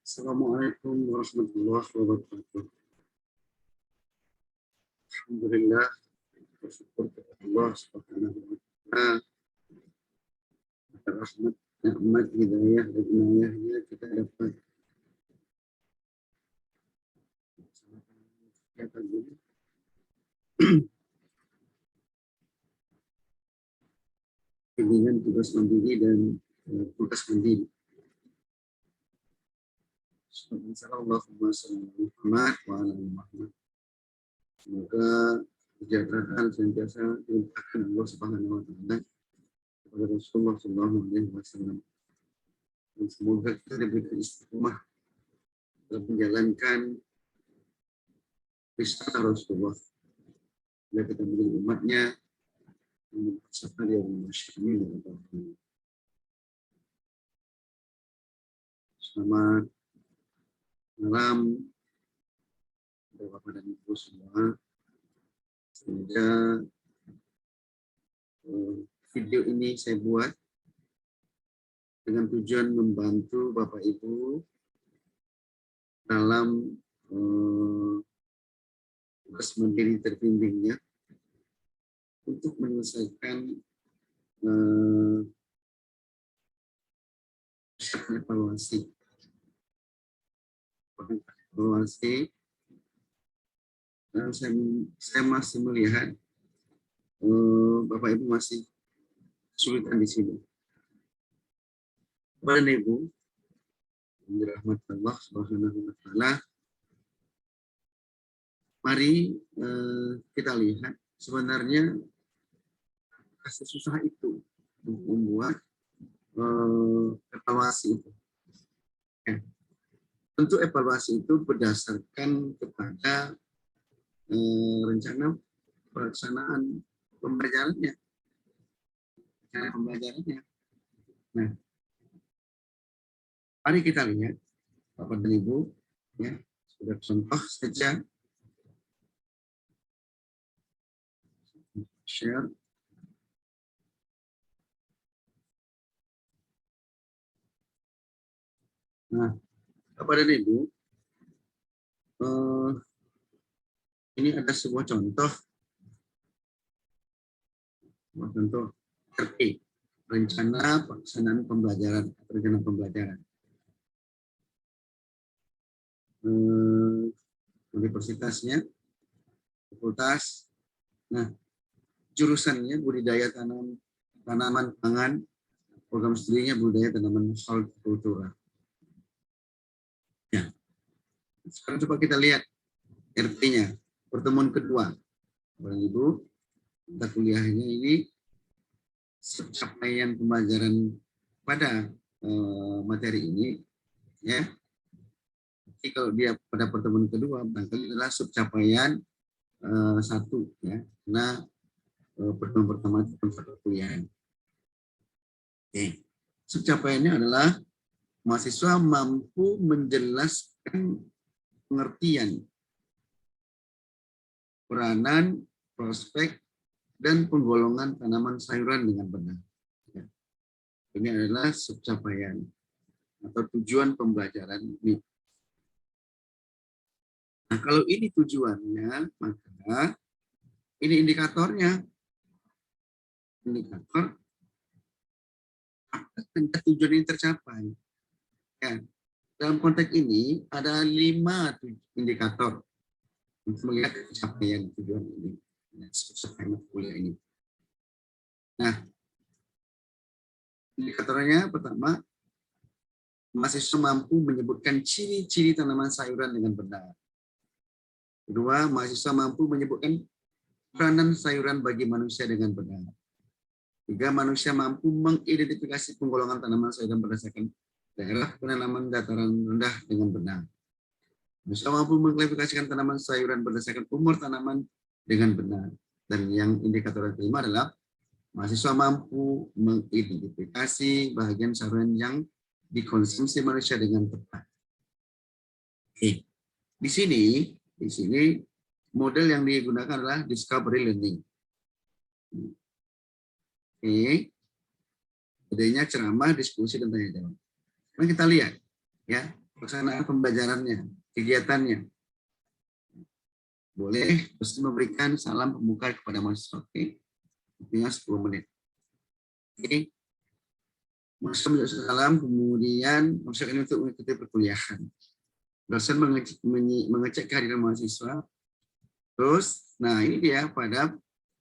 Assalamualaikum warahmatullahi wabarakatuh. Alhamdulillah, bersyukur kepada Allah Subhanahu wa Ta'ala atas rahmat, nikmat, hidayah dan inayahnya kita dapat kegiatan ini. Bimbingan tugas mandiri dan tugas mandiri. Sallallahu alaihi wasallam. Semoga kesejahteraan senantiasa dilimpahkan Allah Subhanahu wa Ta'ala kepada Rasulullah Sallallahu Alaihi Wasallam. Dan semoga kita diberikan istiqomah dalam menjalankan wisata Rasulullah. Bila kita menjadi umatnya yang mempersiapkan dia masyarakat. Selamat malam Bapak dan Ibu semua. Semoga video ini saya buat dengan tujuan membantu Bapak Ibu dalam tugas mandiri terbimbingnya untuk menyelesaikan evaluasi. Dan saya masih melihat Bapak Ibu masih kesulitan di sini. Bapak dan Ibu, dirahmati Allah Subhanahu wa Ta'ala, mari kita lihat sebenarnya sesusah itu untuk membuat evaluasi itu. Ya. Tentu evaluasi itu berdasarkan kepada rencana pelaksanaan pembelajarannya. Nah, mari kita lihat, Bapak dan Ibu, ya, sudah contoh saja. Share. Nah, Bapak dan Ibu, ini ada sebuah contoh RP, rencana pelaksanaan pembelajaran, rencana pembelajaran. Universitasnya, fakultas. Nah, jurusannya budidaya tanaman pangan, program studinya budidaya tanaman hortikultura. Ya. Sekarang coba kita lihat RP-nya, pertemuan kedua. Bapak Ibu, mata kuliahnya ini capaian pembelajaran pada materi ini, ya. Jadi kalau dia pada pertemuan kedua, barangkali adalah subcapaian 1, ya. Karena pertemuan pertama itu mata kuliah. Oke. Subcapaiannya adalah mahasiswa mampu menjelaskan pengertian, peranan, prospek, dan penggolongan tanaman sayuran dengan benar. Ya. Ini adalah subcapaian atau tujuan pembelajaran ini. Nah, kalau ini tujuannya, maka ini indikatornya. Indikator apakah tujuan ini tercapai. Ya. Dalam konteks ini ada 5 indikator untuk melihat capaian tujuan ini. Selesai kuliah ini. Nah, indikatornya pertama, mahasiswa mampu menyebutkan ciri-ciri tanaman sayuran dengan benar. Kedua, mahasiswa mampu menyebutkan peranan sayuran bagi manusia dengan benar. Tiga, manusia mampu mengidentifikasi penggolongan tanaman sayuran berdasarkan daerah penanaman dataran rendah dengan benar. Manusia mampu mengklasifikasikan tanaman sayuran berdasarkan umur tanaman dengan benar. Dan yang indikator yang kelima adalah mahasiswa mampu mengidentifikasi bagian sayuran yang dikonsumsi manusia dengan tepat. Oke. Di sini model yang digunakan adalah discovery learning. Oke. Bedanya ceramah, diskusi, dan tanya jawab. Mari kita lihat, ya. pelaksanaan pembelajarannya, kegiatannya. Boleh terus memberikan salam pembuka kepada mahasiswa. Oke, waktunya 10 menit. Oke, mahasiswa mengucapkan salam, kemudian mahasiswa ini untuk mengikuti perkuliahan. Dosen mengecek kehadiran mahasiswa. Terus, nah ini dia pada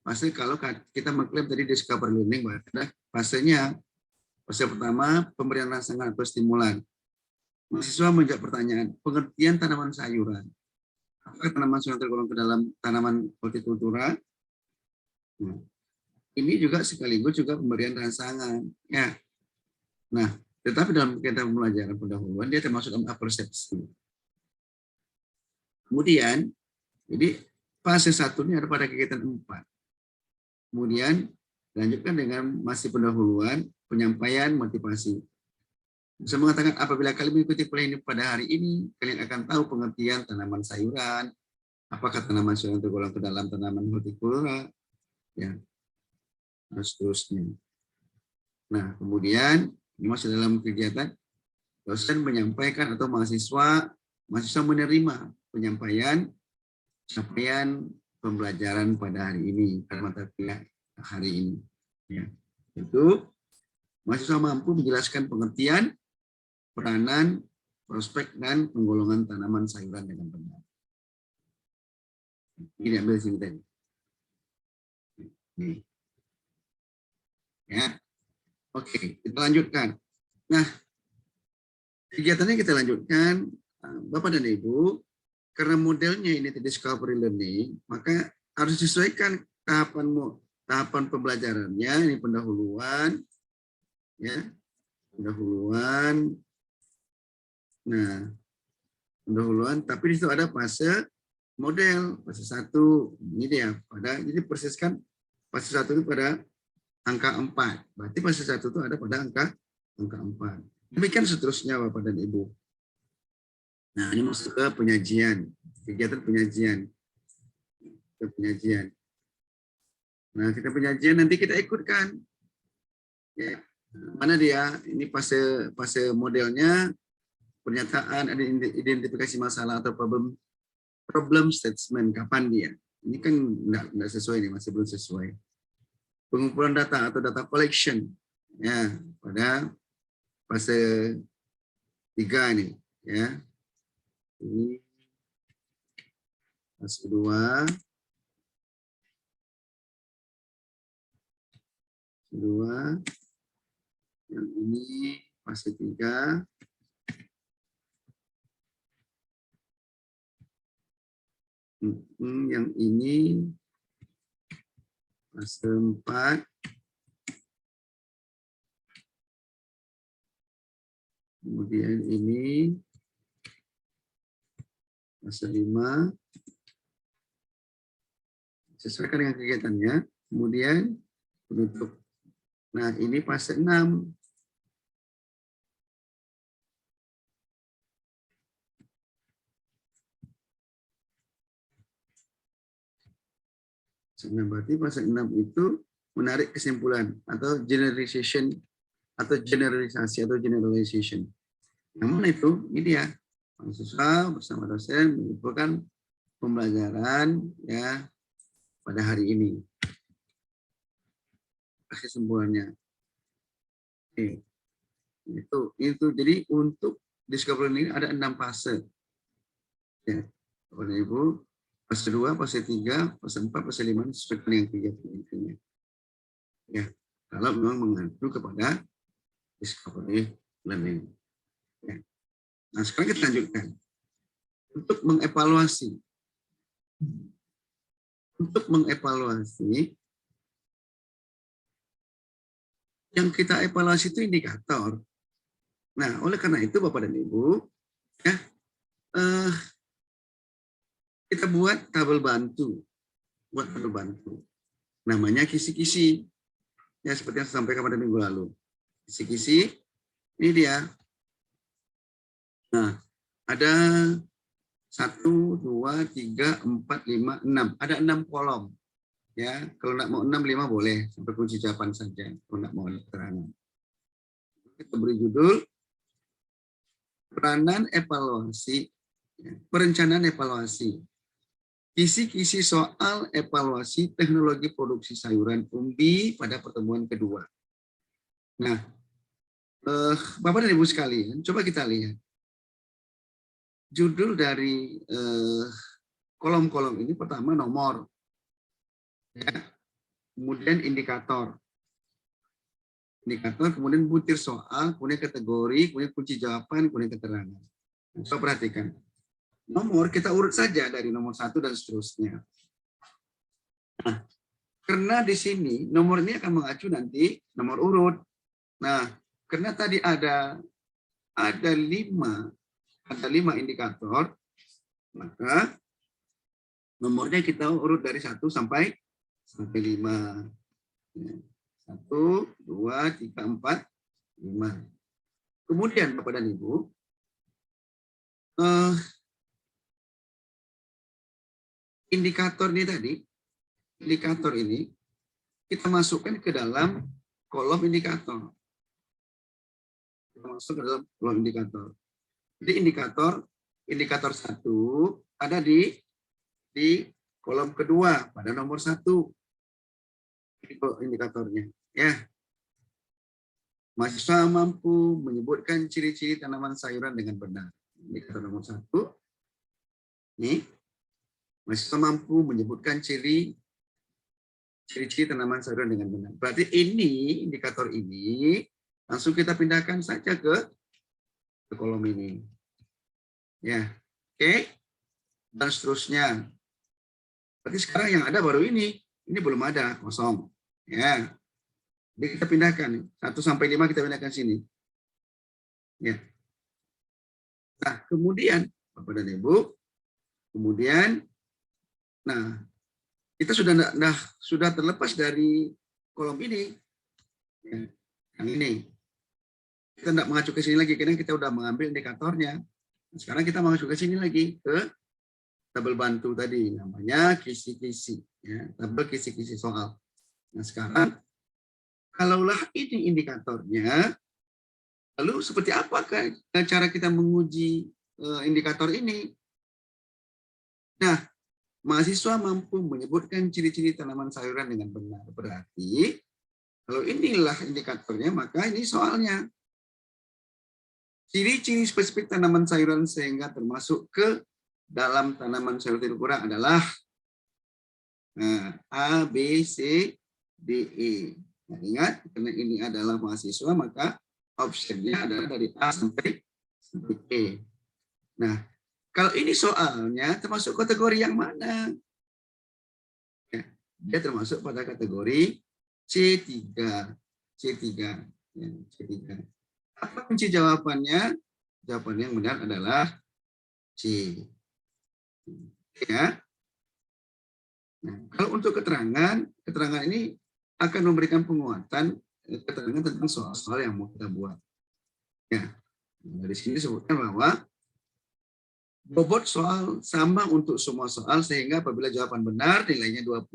fase kalau kita mengklaim tadi discovery learning, pada fasenya, fase pertama pemberian rangsangan atau stimulan. Mahasiswa menjawab pertanyaan, pengertian tanaman sayuran. Apakah tanaman sayuran tergolong ke dalam tanaman hortikultura? Nah, ini juga sekaligus juga pemberian rangsangan. Ya. Nah, tetapi dalam kegiatan pembelajaran pendahuluan dia termasuk dalam persepsi. Kemudian, jadi fase 1 ini ada pada kegiatan 4. Kemudian lanjutkan dengan masih pendahuluan, penyampaian, motivasi. Bisa mengatakan apabila kalian mengikuti kuliah ini pada hari ini, kalian akan tahu pengertian tanaman sayuran, apakah tanaman sayuran tergolong ke dalam tanaman hortikultura, ya, dan seterusnya. Nah, kemudian masih dalam kegiatan, dosen menyampaikan atau mahasiswa menerima penyampaian capaian pembelajaran pada hari ini, pada mata kuliah hari ini. Ya. Itu mahasiswa mampu menjelaskan pengertian, peranan, prospek, dan penggolongan tanaman sayuran dengan benar. Ini ambil sini tadi. Ya, oke, kita lanjutkan. Nah, kegiatannya kita lanjutkan, Bapak dan Ibu, karena modelnya ini discovery learning, maka harus disesuaikan tahapan pembelajarannya. Ini pendahuluan, ya, pendahuluan. Nah, pendahuluan, tapi di situ ada fase model, fase 1, ini dia, jadi persiskan fase 1 itu pada angka 4, berarti fase 1 itu ada pada angka 4. Demikian seterusnya Bapak dan Ibu. Nah, ini masuk ke penyajian, kegiatan penyajian. Nah, kita penyajian nanti kita ikutkan. Ya, mana dia? Ini fase modelnya, pernyataan, ada identifikasi masalah atau problem statement, kapan dia. Ini kan enggak sesuai nih, masih belum sesuai. Pengumpulan data atau data collection, ya, pada fase 3 nih, ya. Ini fase 2. Yang ini fase 3. Yang ini fase 4. Kemudian ini fase 5. Sesuaikan dengan kegiatannya. Kemudian penutup. Nah, ini fase 6. Berarti fase 6 itu menarik kesimpulan atau generalization atau generalisasi atau generalization. Yang mana itu? Ini dia. Mahasiswa bersama dosen mengumpulkan pembelajaran ya pada hari ini. Kesimpulannya. Itu jadi untuk discovery ini ada 6 fase. Ya, Bapak Ibu, fase 2, fase 3, fase 4, fase 5 sesuai dengan kegiatan intinya. Ya, kalau memang mengacu kepada discovery learning. Ya. Nah, sekarang kita lanjutkan. Untuk mengevaluasi. Yang kita evaluasi itu indikator. Nah, oleh karena itu Bapak dan Ibu, ya, kita buat tabel bantu. Namanya kisi-kisi. Ya, seperti yang saya sampaikan pada minggu lalu. Kisi-kisi, ini dia. Nah, ada 1, 2, 3, 4, 5, 6. Ada 6 kolom. Ya, kalau nggak mau 6, 5 boleh. Sampai kunci jawaban saja. Kalau nggak mau keterangan. Kita beri judul. peranan evaluasi, perencanaan evaluasi, kisi-kisi soal evaluasi teknologi produksi sayuran umbi pada pertemuan kedua. Nah, Bapak dan Ibu sekalian, coba kita lihat. Judul dari kolom-kolom ini pertama nomor, ya. Kemudian indikator, kemudian butir soal, kemudian kategori, kemudian kunci jawaban, kemudian keterangan. Coba perhatikan. Nomor kita urut saja dari nomor 1 dan seterusnya. Nah, karena di sini nomor ini akan mengacu nanti nomor urut. Nah, karena tadi ada 5 indikator, maka nomornya kita urut dari 1 sampai 5. 1, 2, 3, 4, 5. Kemudian Bapak dan Ibu, indikator ini kita masukkan ke dalam kolom indikator. Kita masuk ke dalam kolom indikator. Jadi indikator 1 ada di kolom kedua pada nomor 1. Indikatornya, ya. Mahasiswa mampu menyebutkan ciri-ciri tanaman sayuran dengan benar. Indikator nomor 1. Nih, mahasiswa mampu menyebutkan ciri-ciri tanaman sayuran dengan benar. Berarti ini indikator ini langsung kita pindahkan saja ke kolom ini. Ya, oke. Dan seterusnya. Berarti sekarang yang ada baru ini belum ada, kosong. Ya. Jadi kita pindahkan 1 sampai 5 kita pindahkan sini. Ya. Nah, kemudian Bapak dan Ibu, nah, kita sudah terlepas dari kolom ini. Ya, yang ini. Kita tidak mengacu ke sini lagi karena kita sudah mengambil indikatornya. Sekarang kita mengacu ke sini lagi ke tabel bantu tadi, namanya kisi-kisi, ya, tabel kisi-kisi soal. Nah, sekarang kalaulah ini indikatornya, lalu seperti apakah cara kita menguji indikator ini? Nah, mahasiswa mampu menyebutkan ciri-ciri tanaman sayuran dengan benar. Berarti kalau inilah indikatornya, maka ini soalnya. Ciri-ciri spesifik tanaman sayuran sehingga termasuk ke dalam tanaman sayur tiru kurang adalah A, B, C, D, E. Nah, ingat, karena ini adalah mahasiswa, maka optionnya adalah dari A sampai E. Nah, kalau ini soalnya termasuk kategori yang mana? Ya, dia termasuk pada kategori C3. Ya, C3. Apa kunci jawabannya? Jawaban yang benar adalah C. Ya. Nah, kalau untuk keterangan ini akan memberikan penguatan keterangan tentang soal-soal yang mau kita buat. Ya. Nah, dari sini disebutkan bahwa bobot soal sama untuk semua soal sehingga apabila jawaban benar nilainya 20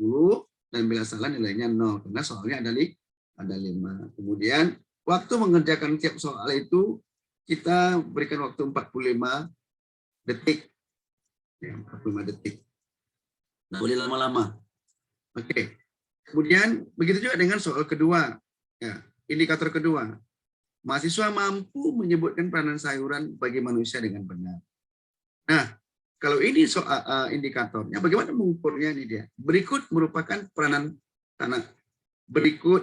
dan bila salah nilainya 0 karena soalnya ada 5. Kemudian waktu mengerjakan tiap soal itu kita berikan waktu 45 detik. Ya, 45 detik. Nggak boleh lama-lama. Oke. Kemudian begitu juga dengan soal kedua. Ya, indikator kedua. Mahasiswa mampu menyebutkan peranan sayuran bagi manusia dengan benar. Nah, kalau ini soal indikatornya, bagaimana mengukurnya ini dia? Berikut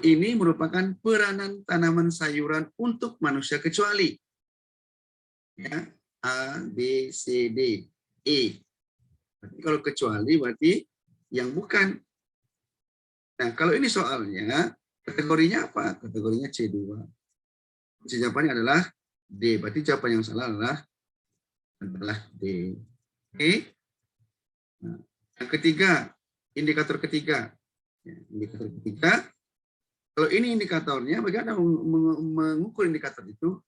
ini merupakan peranan tanaman sayuran untuk manusia kecuali. Ya, A, B, C, D, E. Berarti kalau kecuali berarti yang bukan. Nah, kalau ini soalnya, kategorinya apa? Kategorinya C2. Jawabannya adalah D. Berarti jawaban yang salah adalah D. Oke. Nah, yang ketiga, indikator ketiga. Ya, indikator ketiga. Kalau ini indikatornya, bagaimana mengukur indikator itu?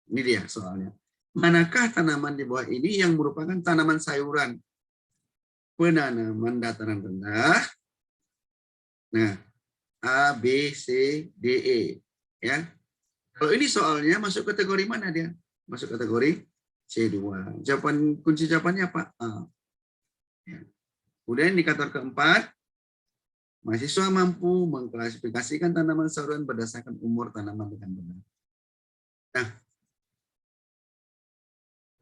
Ini dia soalnya. Manakah tanaman di bawah ini yang merupakan tanaman sayuran? Penanaman dataran rendah. Nah, A, B, C, D, E. Ya. Kalau ini soalnya masuk kategori mana dia? Masuk kategori C2. Kunci jawabannya apa? A. Kemudian indikator keempat, mahasiswa mampu mengklasifikasikan tanaman sayuran berdasarkan umur tanaman dengan benar. Nah,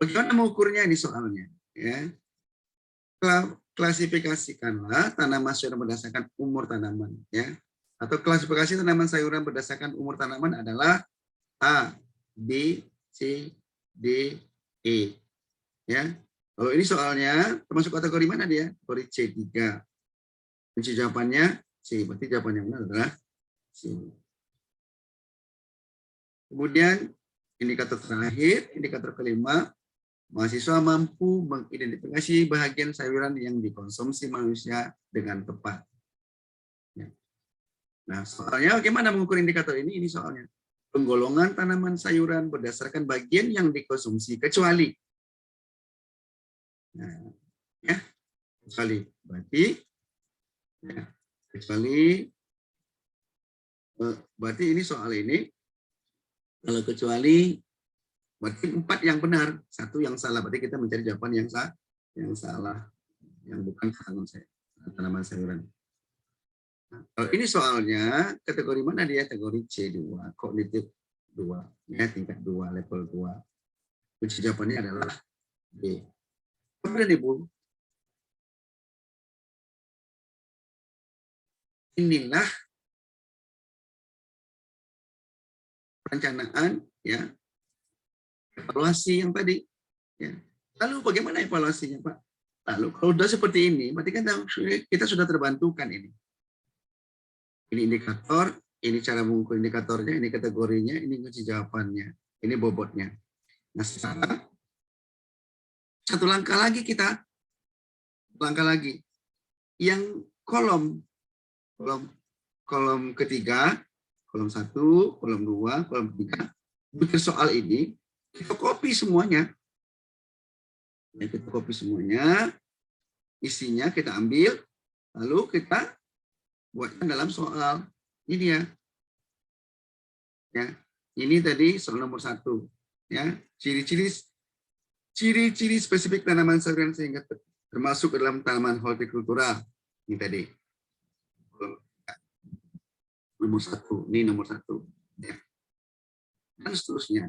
bagaimana mengukurnya ini soalnya? Ya, klasifikasikanlah tanaman sayuran berdasarkan umur tanaman. Ya, atau klasifikasi tanaman sayuran berdasarkan umur tanaman adalah A, B, C, D, E. Ya, kalau ini soalnya termasuk kategori mana dia? Kategori C3. Kunci jawabannya C. Berarti jawaban yang benar adalah C. Kemudian indikator terakhir, indikator kelima, mahasiswa mampu mengidentifikasi bahagian sayuran yang dikonsumsi manusia dengan tepat. Ya. Nah, soalnya bagaimana mengukur indikator ini? Ini soalnya penggolongan tanaman sayuran berdasarkan bagian yang dikonsumsi kecuali. Nah, ya, kecuali berarti ya, berarti ini soal ini kalau kecuali berarti 4 yang benar, 1 yang salah. Berarti kita mencari jawaban yang salah, yang bukan tanaman sayuran. Nah, kalau ini soalnya kategori mana dia? Kategori C2, kognitif 2, ya, tingkat 2, level 2. Kunci jawabannya adalah B. Kemudian Ibu, inilah perencanaan, ya, evaluasi yang tadi. Ya. Lalu bagaimana evaluasinya, Pak? Lalu kalau sudah seperti ini, berarti kan kita sudah terbantukan ini. Ini indikator, ini cara mengukur indikatornya, ini kategorinya, ini kunci jawabannya, ini bobotnya. Nah, sekarang satu langkah lagi kita, yang kolom ketiga, kolom 1, kolom 2, kolom 3, bikin soal ini kita copy semuanya. Ya, kita copy semuanya, isinya kita ambil, lalu kita buatkan dalam soal. Ini dia. Ya, ini tadi soal nomor 1. Ya, ciri-ciri spesifik tanaman sayuran sehingga termasuk dalam tanaman hortikultura. Ini tadi. Nomor 1. Ini nomor 1. Ya. Dan seterusnya.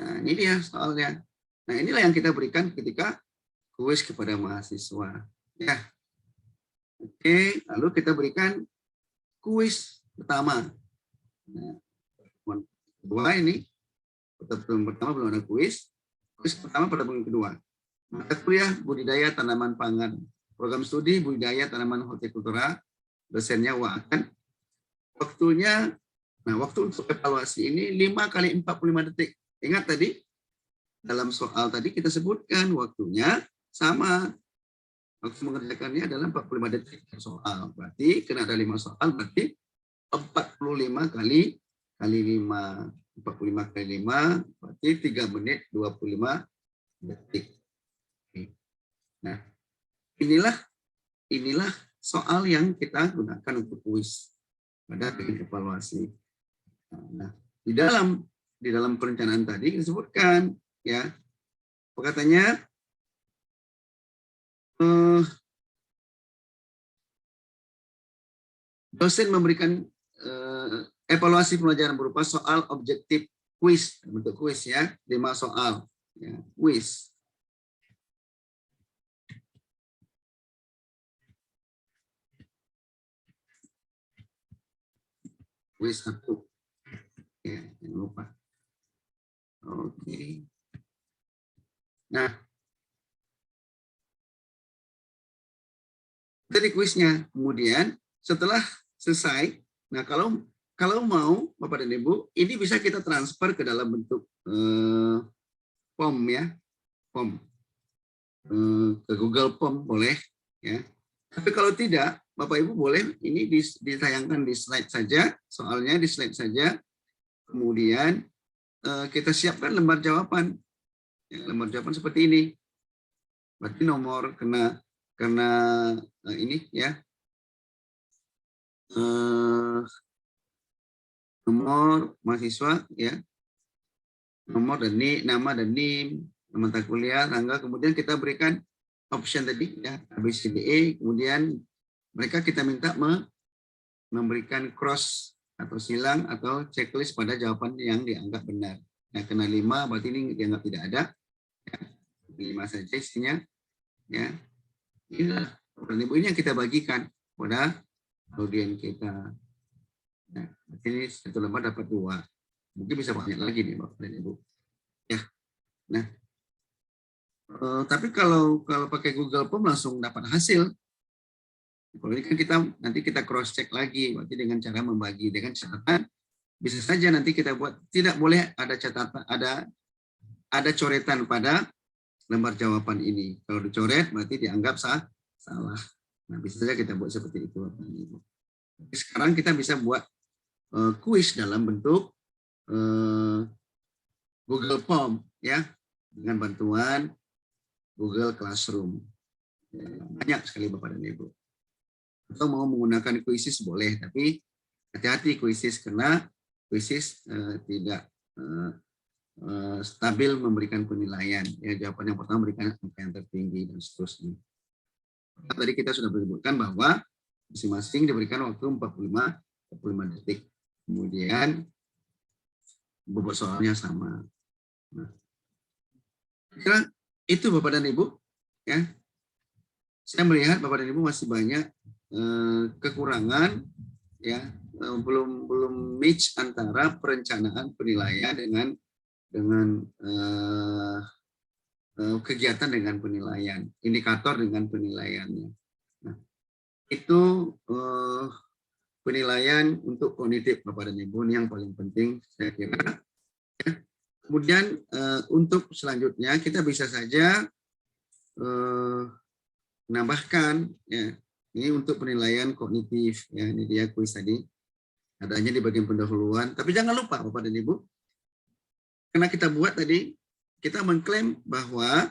Nah, ini dia soalnya. Nah, inilah yang kita berikan ketika kuis kepada mahasiswa. Ya. Oke, lalu kita berikan kuis pertama. Nah, kedua ini, pertama belum ada kuis. Kuis pertama pada bulan kedua. Mata kuliah budidaya tanaman pangan. Program studi budidaya tanaman hortikultura. Dosennya Waakan. Waktunya, waktu untuk evaluasi ini 5 kali 45 detik. Ingat tadi, dalam soal tadi kita sebutkan waktunya sama. Waktu mengerjakannya adalah 45 detik soal. Berarti kena ada 5 soal, berarti 45 kali 5. 45 kali 5, berarti 3 menit 25 detik. Nah, inilah soal yang kita gunakan untuk kuis pada evaluasi. Nah, di dalam perencanaan tadi disebutkan, ya, katanya dosen memberikan evaluasi pelajaran berupa soal objektif kuis, bentuk kuis, ya, 5 soal, ya, kuis. Kuis 1. Ya, jangan lupa. Oke. Nah, dari kuisnya. Kemudian setelah selesai, nah kalau mau Bapak dan Ibu, ini bisa kita transfer ke dalam bentuk form, ya, form ke Google Form boleh, ya. Tapi kalau tidak, Bapak Ibu boleh ini ditayangkan di slide saja, soalnya di slide saja. Kemudian kita siapkan lembar jawaban, ya, lembar jawaban seperti ini. Berarti nomor karena ini, ya, nomor mahasiswa, ya, nomor dan nama dan NIM, mata kuliah, tanggal, kemudian kita berikan option tadi ya ABCDE, kemudian mereka kita minta memberikan cross atau silang atau checklist pada jawaban yang dianggap benar. Yang kena 5 berarti ini dianggap tidak ada. Ya, 5 saja isinya. Ya, ini yang kita bagikan pada audien kita. Nah, ini satu lembar dapat 2. Mungkin bisa banyak lagi nih Bapak dan Ibu. Ya. Nah, tapi kalau pakai Google Form langsung dapat hasil. Kalau ini kan nanti kita cross check lagi, berarti dengan cara membagi dengan catatan. Bisa saja nanti kita buat tidak boleh ada catatan, ada coretan pada lembar jawaban ini. Kalau dicoret berarti dianggap salah. Nah, bisa saja kita buat seperti itu Bapak dan Ibu. Sekarang kita bisa buat kuis dalam bentuk Google Form ya, dengan bantuan Google Classroom. Banyak sekali Bapak dan Ibu. Atau mau menggunakan Quizzes boleh, tapi hati-hati Quizzes karena Quizzes tidak stabil memberikan penilaian. Ya, jawaban yang pertama memberikan angka yang tertinggi dan seterusnya. Tadi kita sudah menyebutkan bahwa masing-masing diberikan waktu 45 detik. Kemudian bobot soalnya sama. Nah, kira itu Bapak dan Ibu. Ya, saya melihat Bapak dan Ibu masih banyak kekurangan, ya, belum match antara perencanaan penilaian dengan kegiatan dengan penilaian, indikator dengan penilaiannya. Nah, itu penilaian untuk kognitif Bapak dan Ibu ini yang paling penting saya kira. Kemudian untuk selanjutnya kita bisa saja menambahkan ya, ini untuk penilaian kognitif ya, ini dia kuis tadi adanya di bagian pendahuluan. Tapi jangan lupa Bapak dan Ibu, karena kita buat tadi kita mengklaim bahwa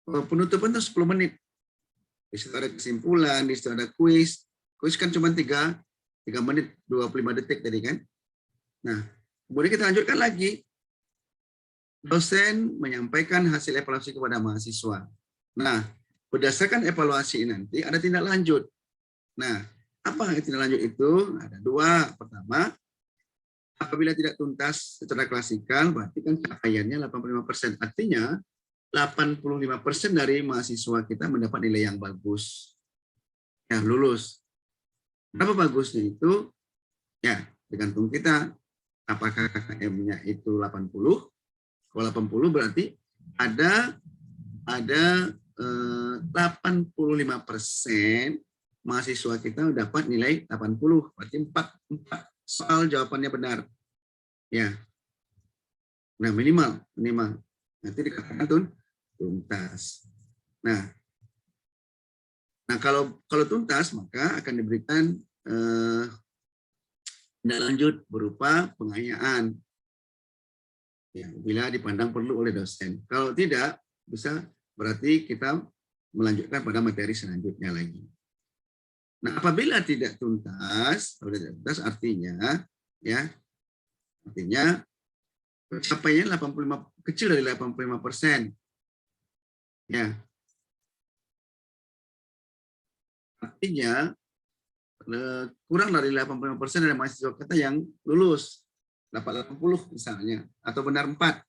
penutupan itu 10 menit. Di situ ada kesimpulan, di situ ada kuis. Kuis kan cuma 3 menit 25 detik tadi kan. Nah, kemudian kita lanjutkan lagi. Dosen menyampaikan hasil evaluasi kepada mahasiswa. Nah, berdasarkan evaluasi nanti ada tindak lanjut. Nah, apa tindak lanjut itu? Ada 2. Pertama, apabila tidak tuntas secara klasikal, berarti kan capaiannya 85%. Artinya 85% dari mahasiswa kita mendapat nilai yang bagus. Ya, lulus. Berapa bagusnya itu? Ya, tergantung kita. Apakah KKM-nya itu 80? Kalau 80 berarti ada 85% mahasiswa kita dapat nilai 80. Berarti 4 soal jawabannya benar. Ya. Nah, minimal. Nanti dikatakan tuntas. Nah, kalau tuntas maka akan diberikan tindak lanjut berupa pengayaan. Ya, bila dipandang perlu oleh dosen. Kalau tidak, bisa berarti kita melanjutkan pada materi selanjutnya lagi. Nah, apabila tidak tuntas, artinya pencapaiannya 85, kecil dari 85%. Ya. Artinya kurang dari 85% dari mahasiswa kita yang lulus. Dapat 80 misalnya, atau benar 4.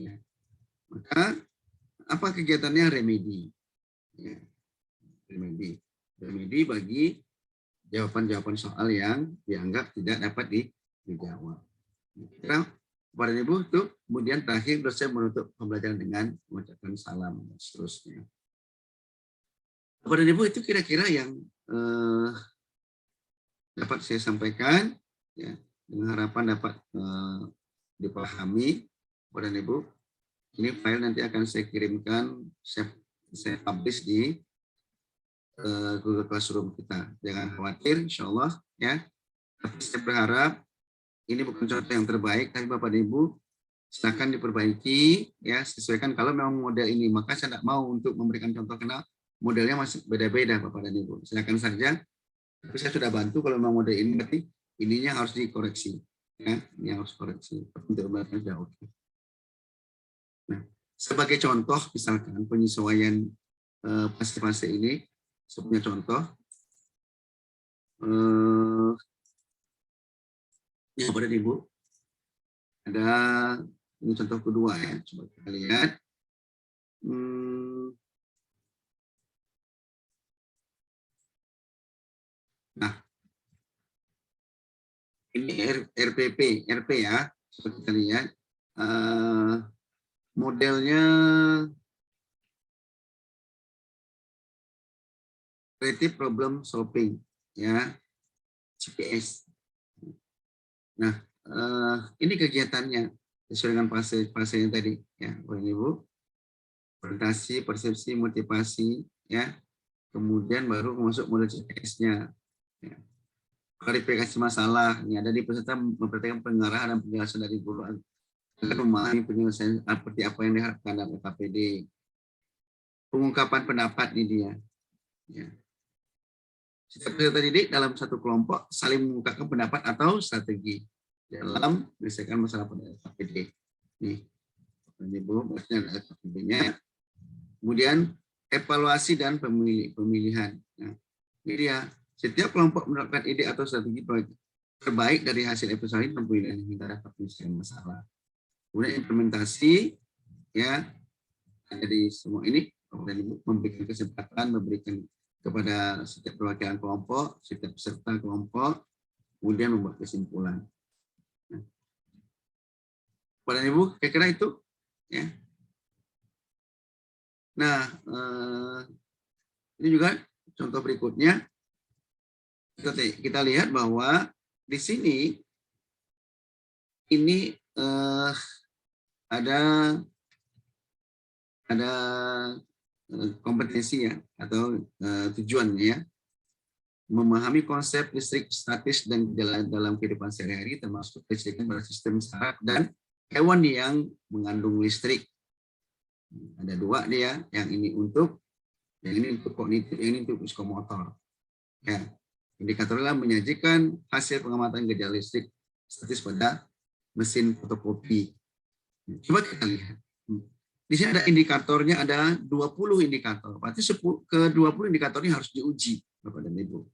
Ya. Maka apa kegiatannya? Remedi. Ya. Remedi bagi jawaban-jawaban soal yang dianggap tidak dapat dijawab. Kira Bapak dan Ibu itu kemudian terakhir dosen menutup pembelajaran dengan mengucapkan salam dan seterusnya. Bapak dan Ibu itu kira-kira yang dapat saya sampaikan ya. Dengan harapan dapat dipahami, Bapak dan Ibu. Ini file nanti akan saya kirimkan, saya publish di Google Classroom kita. Jangan khawatir, insya Allah ya. Tapi saya berharap ini bukan contoh yang terbaik, tapi Bapak dan Ibu silakan diperbaiki ya, sesuaikan kalau memang model ini. Maka saya tidak mau untuk memberikan contoh karena modelnya masih beda-beda Bapak dan Ibu. Silakan saja. Tapi saya sudah bantu kalau memang model ini berarti ininya harus dikoreksi. Ya, ini harus koreksi. Untuk sudah oke. Nah, sebagai contoh, misalkan penyesuaian fase-fase ini, sebagai contoh, ya pada Ibu, ada ini contoh kedua ya, coba kita lihat. Nah, ini RP ya, coba kita lihat. Modelnya Creative Problem Solving, ya, CPS. Nah, ini kegiatannya sesuai dengan fase yang tadi, ya, Bapak Ibu. Orientasi, persepsi, motivasi, ya. Kemudian baru masuk model CPS-nya. Ya. Klarifikasi masalah, ini ada di peserta memperhatikan pengarahan dan penjelasan dari guru agar memahami penyelesaian seperti apa yang diharapkan dalam KPD. Pengungkapan pendapat ini dia. Ya. Setiap peserta didik dalam satu kelompok saling mengungkapkan pendapat atau strategi dalam menyelesaikan masalah pada KPD. Nih, Ibu, maksudnya ada KPD-nya. Kemudian evaluasi dan pemilihan. Nah, ini dia. Setiap kelompok menerapkan ide atau strategi terbaik dari hasil evaluasi dan pemilihan hingga dapat menyelesaikan masalah. Kemudian implementasi, ya, dari semua ini, kemudian Ibu memberikan kesempatan, memberikan kepada setiap perwakilan kelompok, setiap peserta kelompok, kemudian membuat kesimpulan. Pada Ibu, kira-kira itu, ya. Nah, ini juga contoh berikutnya. Kita lihat bahwa di sini ini ada kompetensi ya atau tujuannya ya, memahami konsep listrik statis dan dalam kehidupan sehari-hari termasuk kelistrikan pada sistem saraf dan hewan yang mengandung listrik. Ada dua dia, yang ini untuk kognitif, yang ini untuk psikomotor. Ya. Indikatornya menyajikan hasil pengamatan gejala listrik statis pada mesin fotokopi. Coba kita lihat. Di sini ada indikatornya, ada 20 indikator. Berarti ke 20 indikatornya harus diuji, Bapak dan Ibu.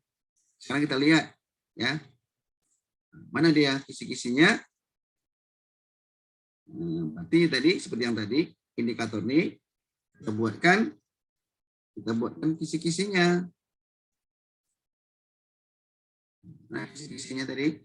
Sekarang kita lihat, ya. Mana dia kisi-kisinya? Berarti tadi seperti yang tadi, indikator ini kita buatkan kisi-kisinya. Nah, kisi-kisinya tadi.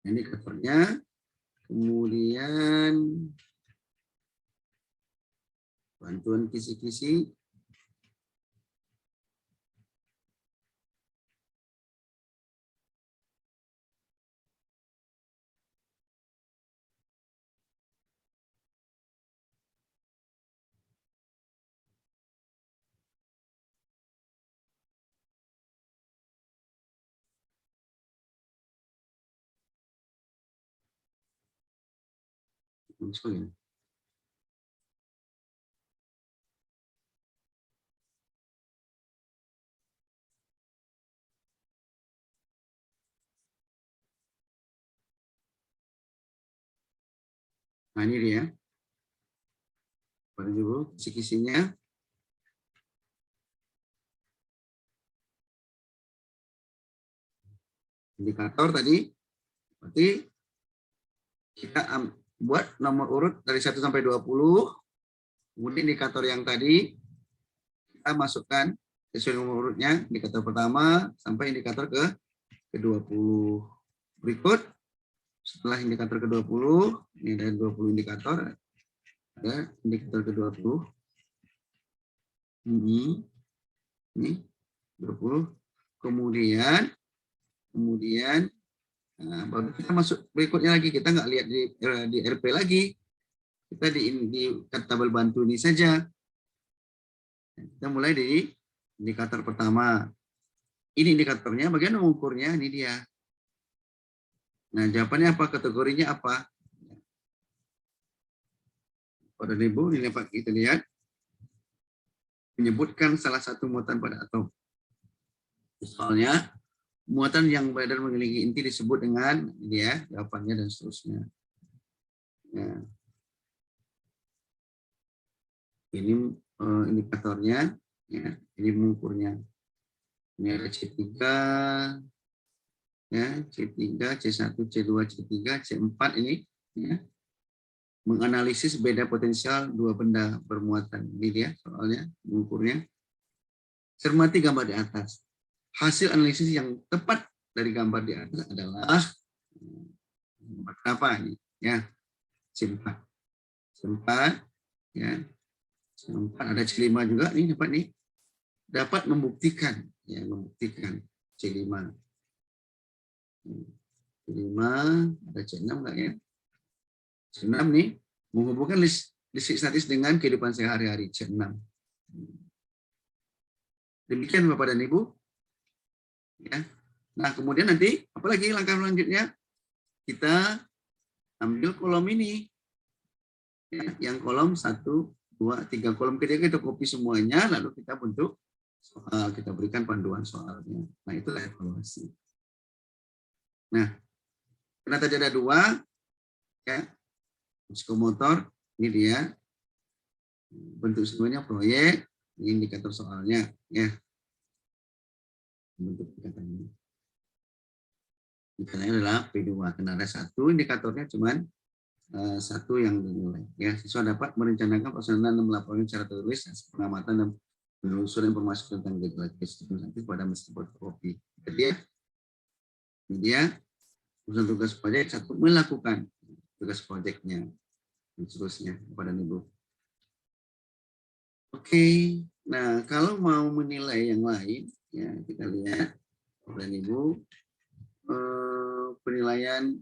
Indikatornya, kemudian bantuan kisi-kisi. Nah, ini dia. Pada dulu kisi-kisinya. Indikator tadi, berarti kita buat nomor urut dari 1 sampai 20. Kemudian indikator yang tadi kita masukkan sesuai nomor urutnya, indikator pertama sampai indikator ke-20. Berikut setelah indikator ke-20, ini ada 20 indikator, ada indikator ke-20. Ini 20. Kemudian baru kita masuk berikutnya lagi, kita nggak lihat di RP lagi, kita di tabel bantu ini saja. Kita mulai dari indikator pertama. Ini indikatornya, bagian mengukurnya, ini dia. Nah, jawabannya apa? Kategorinya apa? Pada Ibu, ini dapat kita lihat. Menyebutkan salah satu muatan pada atom. Soalnya, muatan yang beredar mengelilingi inti disebut dengan ini ya, jawabannya dan seterusnya. Ya. Ini indikatornya, ya, ini mengukurnya. Ini ada C3, ya, C3, C1, C2, C3, C4 ini, ya, menganalisis beda potensial dua benda bermuatan. Ini dia soalnya, mengukurnya. Cermati gambar di atas. Hasil analisis yang tepat dari gambar di atas adalah apa ini? Ya, C4. C4, ya. C4 ada C5 juga nih dapat nih. Dapat membuktikan, ya, membuktikan C5. C5 ada C6 enggak ya? C6 nih menghubungkan listrik statis dengan kehidupan sehari-hari C6. Demikian Bapak dan Ibu. Ya. Nah, kemudian nanti apalagi langkah selanjutnya? Kita ambil kolom ini. Ya, yang kolom 1, 2, 3 kolom ketiga kita copy semuanya, lalu kita bentuk soal, kita berikan panduan soalnya. Nah, itu evaluasi. Nah, karena tadi ada 2, ya, psikomotor, ini dia. Bentuk semuanya proyek, ini indikator soalnya, ya. Bentuk indikatornya. Indikatornya adalah P2, karena ada 1, indikatornya cuman 1 yang dinilai. Ya, siswa dapat merencanakan pelaksanaan dan melaporkan secara tertulis pengamatan dan penelusuran informasi tentang gejala aktif pada mesin fotokopi. Jadi dia urusan tugas proyek 1 melakukan tugas proyeknya dan seterusnya kepada Ibu. Oke, nah kalau mau menilai yang lain, ya kita lihat kepada Ibu penilaian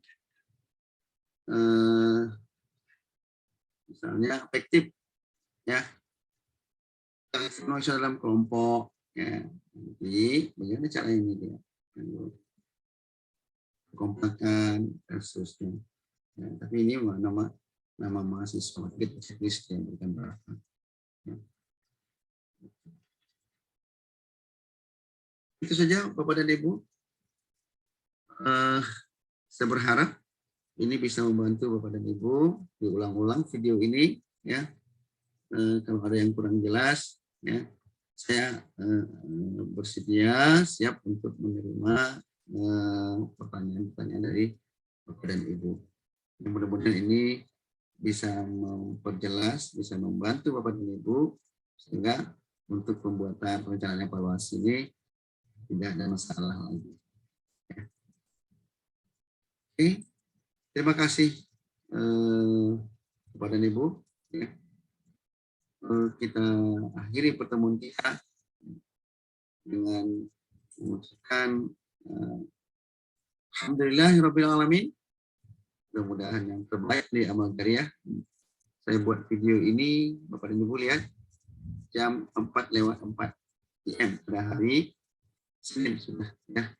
misalnya efektif, ya. Emosional dalam kelompok, ya. Jadi bagaimana cara ini dia? Kompakan dan seterusnya. Ya, tapi ini nama mahasiswa kita checklist yang berikan berapa. Ya. Itu saja Bapak dan Ibu. Saya berharap ini bisa membantu Bapak dan Ibu diulang-ulang video ini, ya. Kalau ada yang kurang jelas, ya, saya bersedia siap untuk menerima pertanyaan-pertanyaan dari Bapak dan Ibu. Mudah-mudahan ini bisa memperjelas, bisa membantu Bapak dan Ibu sehingga untuk pembuatan perencanaan evaluasi ini tidak ada masalah lagi. Oke, terima kasih kepada Ibu. Ya. Kita akhiri pertemuan kita dengan mengucapkan alhamdulillahirabbil alamin. Mudah-mudahan yang terbaik di amal jariah. Saya buat video ini, Bapak dan Ibu lihat, jam 4:04 PM pada hari Senin sudah. Ya.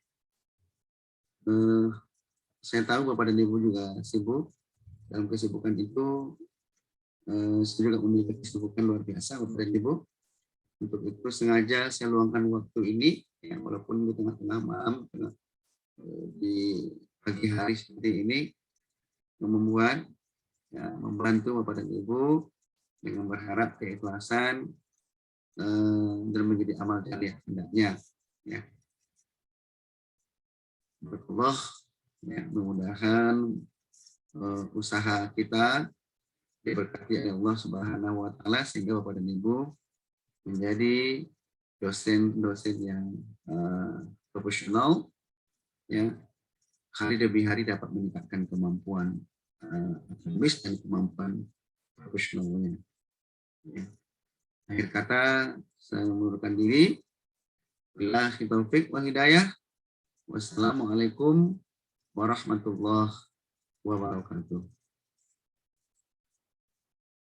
Saya tahu Bapak dan Ibu juga sibuk. Dalam kesibukan itu, saya juga memiliki kesibukan luar biasa, Bapak dan Ibu. Untuk itu sengaja saya luangkan waktu ini, ya, walaupun di tengah-tengah malam, di pagi hari seperti ini, membuat, ya, membantu Bapak dan Ibu dengan berharap keikhlasan dan menjadi amal jariah hendaknya. Ya. Allah, ya, mudah-mudahan usaha kita diberkati oleh Allah Subhanahu wa Ta'ala sehingga Bapak dan Ibu menjadi dosen-dosen yang profesional, ya, hari demi hari dapat meningkatkan kemampuan akademis dan kemampuan profesionalnya. Ya. Akhir kata saya mengundurkan diri. Billahi taufiq wal hidayah. Wassalamualaikum warahmatullahi wabarakatuh.